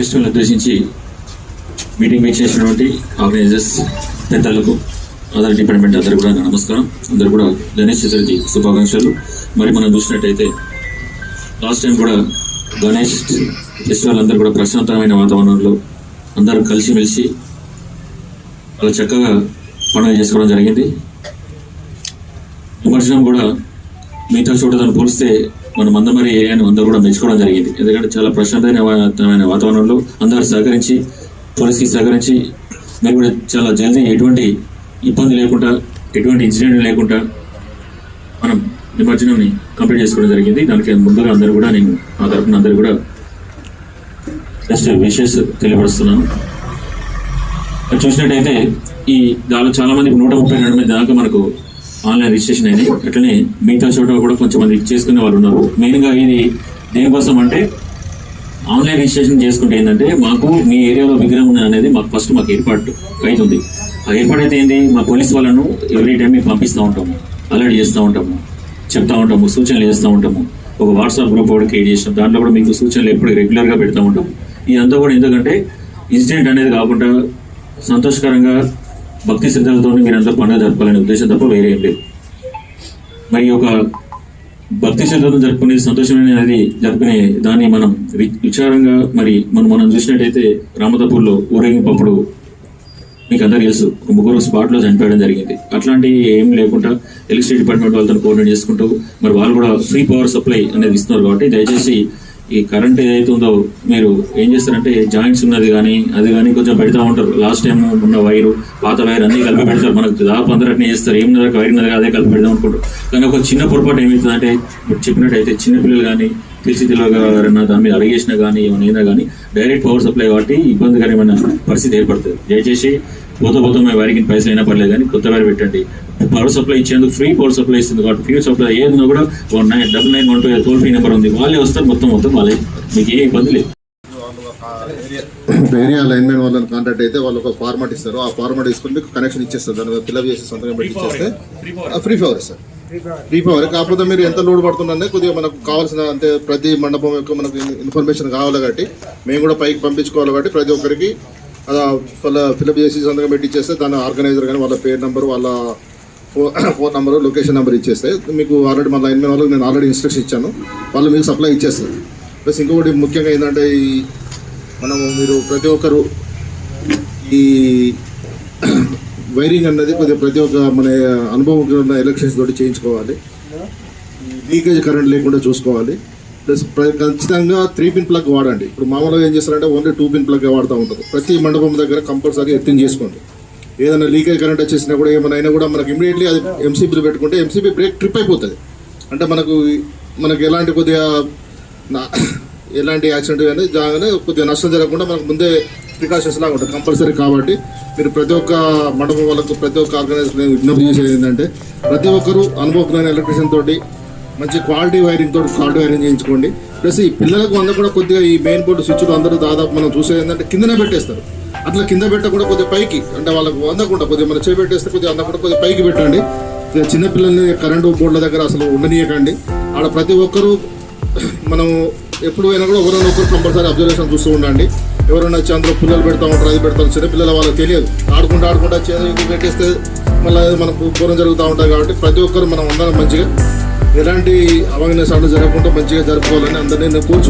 Festival ఉద్దేశించి meeting చేసినటువంటి organisers పెద్దలకు అదర్ డిపార్ట్మెంట్ అందరూ కూడా నమస్కారం. అందరూ కూడా గణేష్ చతుర్థి శుభాకాంక్షలు. మరి మనం చూసినట్టయితే లాస్ట్ టైం కూడా గణేష్ ఫెస్టివల్ అందరూ కూడా ప్రశాంతమైన వాతావరణంలో అందరూ కలిసిమెలిసి చాలా చక్కగా పండుగ చేసుకోవడం జరిగింది. నిమజ్జనం కూడా మిగతా చోటతో పోలిస్తే మన మందమరి ఏరియాని అందరూ కూడా మెచ్చుకోవడం జరిగింది. ఎందుకంటే చాలా ప్రశాంతమైన వాతావరణంలో అందరూ సహకరించి పోలీస్కి సహకరించి మేము కూడా చాలా జల్దీ ఎటువంటి ఇబ్బంది లేకుండా ఎటువంటి ఇన్సిడెంట్ లేకుండా మనం నిమజ్జనాన్ని కంప్లీట్ చేసుకోవడం జరిగింది. దానికి ముందుగా అందరూ కూడా నేను ఆ తరఫున అందరూ కూడా జస్ట్ విషెస్ తెలియపరుస్తున్నాను. చూసినట్టయితే ఈ దానిలో చాలా మంది 138 దాకా మనకు ఆన్లైన్ రిజిస్ట్రేషన్ అయింది. అట్లనే మిగతా చోట కూడా కొంచెం మంది చేసుకునే వాళ్ళు ఉన్నారు. మెయిన్గా ఇది దేనికోసం అంటే ఆన్లైన్ రిజిస్ట్రేషన్ చేసుకుంటే ఏంటంటే మాకు మీ ఏరియాలో విగ్రహం అనేది మాకు ఏర్పాటు అవుతుంది. ఆ ఏర్పాటు అయితే ఏంటి, మా పోలీస్ వాళ్ళను ఎవ్రీ టైం మేము పంపిస్తూ ఉంటాము, అలర్ట్ చేస్తూ ఉంటాము, చెప్తా ఉంటాము, సూచనలు చేస్తూ ఉంటాము. ఒక వాట్సాప్ గ్రూప్ కూడా క్రియేట్ చేస్తాం. దాంట్లో కూడా మీకు సూచనలు ఎప్పుడు రెగ్యులర్గా పెడతా ఉంటాము. ఇదంతా కూడా ఎందుకంటే ఇన్సిడెంట్ అనేది కాకుండా సంతోషకరంగా భక్తి శ్రద్ధలతో మీరంతా పండుగ జరపాలనే ఉద్దేశం తప్ప వేరే ఏం లేదు. మరి ఒక భక్తి శ్రద్ధతో జరుపుకునే సంతోషమైనది జరుపుకునే దాన్ని మనం విచారంగా మనం చూసినట్టయితే రామతపూర్లో ఊరేగింపప్పుడు మీకు అందరూ తెలుసు 3 స్పాట్లో చనిపోయడం జరిగింది. అట్లాంటి ఏం లేకుండా ఎలక్ట్రిసిటీ డిపార్ట్మెంట్ వాళ్ళతో కోఆర్డినేట్ చేసుకుంటూ మరి వాళ్ళు కూడా ఫ్రీ పవర్ సప్లై అనేది ఇస్తున్నారు. కాబట్టి దయచేసి ఈ కరెంట్ ఏదైతే ఉందో మీరు ఏం చేస్తారంటే జాయింట్స్ ఉన్నది కానీ అది కానీ కొంచెం పెడతా ఉంటారు. లాస్ట్ టైం ఉన్న వైరు పాత వైర్ అన్నీ కలిపి పెడతారు. మనకు దాదాపు అందరూ అట్నే చేస్తారు. ఏమున్నదా వైర్ ఉన్నది అదే కలిపి పెడదాం అనుకుంటారు. కానీ ఒక చిన్న పొరపాటు ఏమవుతుందంటే చెప్పినట్టయితే చిన్నపిల్లలు కానీ తెలియగా దాని మీద అడిగేసినా కానీ ఏమైనా కానీ డైరెక్ట్ పవర్ సప్లై కాబట్టి ఇబ్బందికరమైన పరిస్థితి ఏర్పడుతుంది. దయచేసి పోతా మేము వైర్కి పైసలు అయినా పర్లేదు కానీ కొత్త వైర్ పెట్టండి. పవర్ సప్లై ఇచ్చేందుకు ఫ్రీ పవర్ సప్లై ఇస్తుంది కాబట్టి ఫ్రీ సప్లై ఏదన్నా కూడా 9912 టోల్ ఫ్రీ నెంబర్ ఉంది. వాళ్ళే వస్తారు, మొత్తం వాళ్ళే, మీకు ఏ ఇబ్బంది లేదు. ఏరియా లైన్మెన్ వాళ్ళని కాంటాక్ట్ అయితే వాళ్ళు ఒక ఫార్మాట్ ఇస్తారు. ఆ ఫార్మాట్ తీసుకుని మీకు కనెక్షన్ ఇచ్చేస్తారు. దాన్ని ఫిల్అప్ చేసి సంతకం పెట్టి ఇచ్చేస్తే free power sir. Free power కాకపోతే మీరు ఎంత లోడ్ పడుతుందంటే కొద్దిగా మనకు కావాల్సిన అంటే ప్రతి మండపం యొక్క మనకు ఇన్ఫర్మేషన్ కావాలి కాబట్టి మేము కూడా పైకి పంపించుకోవాలి కాబట్టి ప్రతి ఒక్కరికి ఫిల్అప్ చేసి సంతకం పెట్టి ఇచ్చేస్తే దాని ఆర్గనైజర్ కానీ వాళ్ళ పేరు నెంబర్ వాళ్ళ ఫోన్ నెంబరు లొకేషన్ నెంబర్ ఇచ్చేస్తే మీకు ఆల్రెడీ మా లైన్మెన్ వాళ్ళకి నేను ఆల్రెడీ ఇన్స్ట్రక్షన్ ఇచ్చాను. వాళ్ళు మీకు సప్లై ఇచ్చేస్తారు. ప్లస్ ఇంకొకటి ముఖ్యంగా ఏంటంటే మీరు ప్రతి ఒక్కరు ఈ వైరింగ్ అన్నది కొద్దిగా ప్రతి ఒక్క మన అనుభవం ఉన్న ఎలక్ట్రిషియన్స్ తోటి చేయించుకోవాలి. లీకేజ్ కరెంట్ లేకుండా చూసుకోవాలి. ప్లస్ ఖచ్చితంగా 3 పిన్ ప్లగ్ వాడండి. ఇప్పుడు మామూలుగా ఏం చేస్తారంటే ఓన్లీ 2 పిన్ ప్లగ్ వాడుతూ ఉంటారు. ప్రతి మండపం దగ్గర కంపల్సరీ ఎర్తింగ్ చేసుకోండి. ఏదైనా లీకేజ్ కరెంట్ వచ్చేసినా కూడా ఏమైనా కూడా మనకి ఇమీడియట్లీ అది ఎంసీబీలు పెట్టుకుంటే ఎంసీబీ బ్రేక్ ట్రిప్ అయిపోతుంది. అంటే మనకు ఎలాంటి కొద్దిగా ఎలాంటి యాక్సిడెంట్ కానీ జాగానే కొద్దిగా నష్టం జరగకుండా మనకు ముందే ప్రికాషన్స్ లాగా ఉంటుంది కంపల్సరీ. కాబట్టి మీరు ప్రతి ఒక్క మండపం వాళ్ళకు ప్రతి ఒక్క ఆర్గనైజేషన్ విజ్ఞప్తి చేసేది ఏంటంటే ప్రతి ఒక్కరూ అనుభవజ్ఞమైన ఎలక్ట్రిషియన్ తోటి మంచి క్వాలిటీ వైరింగ్ తోటి క్వాలిటీ వైరింగ్ చేయించుకోండి. ప్లస్ ఈ పిల్లలకు అందరూ కూడా కొద్దిగా ఈ మెయిన్ బోర్డు స్విచ్లు అందరూ దాదాపు మనం చూసేది ఏంటంటే కిందనే పెట్టేస్తారు. అట్లా కింద పెట్టకుండా కొద్దిగా పైకి అంటే వాళ్ళకు అందకుండా కొద్దిగా మనం చేపెట్టేస్తే కొద్దిగా అందకుండా కొద్దిగా పైకి పెట్టండి. చిన్నపిల్లల్ని కరెంటు బోర్డుల దగ్గర అసలు ఉండనీయకండి. ఆడ ప్రతి ఒక్కరూ మనం ఎప్పుడు అయినా కూడా ఒకరైనా ఒకరు కంపల్సరీ అబ్జర్వేషన్ చూస్తూ ఉండండి. ఎవరైనా వచ్చి అందులో పుల్లలు పెడతా ఉంటారు, అది పెడతారు. చిన్నపిల్లల వాళ్ళకి తెలియదు. ఆడుకుంటా చేతి పెట్టేస్తే మళ్ళీ మనకు పూర్వం జరుగుతూ ఉంటాయి. కాబట్టి ప్రతి ఒక్కరు మనం అందరం మంచిగా ఎలాంటి అవేర్నెస్ జరగకుండా మంచిగా జరుపుకోవాలని అందరినీ నేను కోరుచున్నాను.